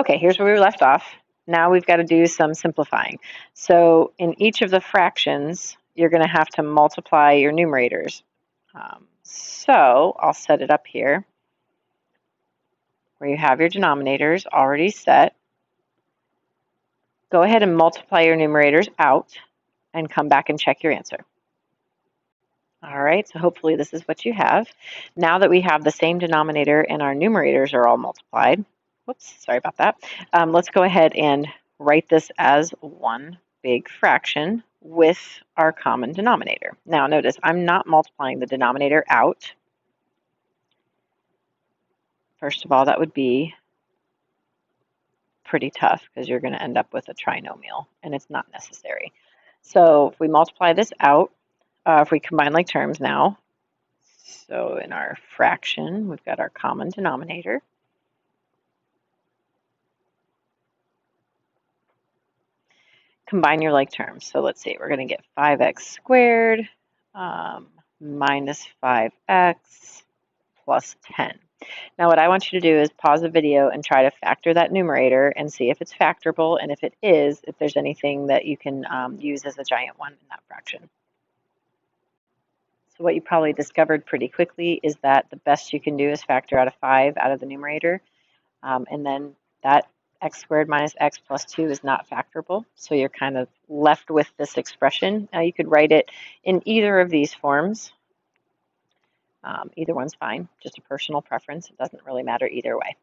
Okay, here's where we left off. Now we've got to do some simplifying. So in each of the fractions, you're going to have to multiply your numerators. So I'll set it up here where you have your denominators already set. Go ahead and multiply your numerators out and come back and check your answer. All right, so hopefully this is what you have. Now that we have the same denominator and our numerators are all multiplied, whoops, sorry about that. Let's go ahead and write this as one big fraction with our common denominator. Now notice, I'm not multiplying the denominator out. First of all, that would be pretty tough because you're going to end up with a trinomial, and it's not necessary. So if we multiply this out, if we combine like terms now, so in our fraction, we've got our common denominator. Combine your like terms. So let's see, we're going to get 5x squared minus 5x plus 10. Now what I want you to do is pause the video and try to factor that numerator and see if it's factorable, and if it is, if there's anything that you can use as a giant one in that fraction. So what you probably discovered pretty quickly is that the best you can do is factor out a 5 out of the numerator, and then that x squared minus x plus 2 is not factorable, so you're kind of left with this expression. Now you could write it in either of these forms. Either one's fine, just a personal preference. It doesn't really matter either way.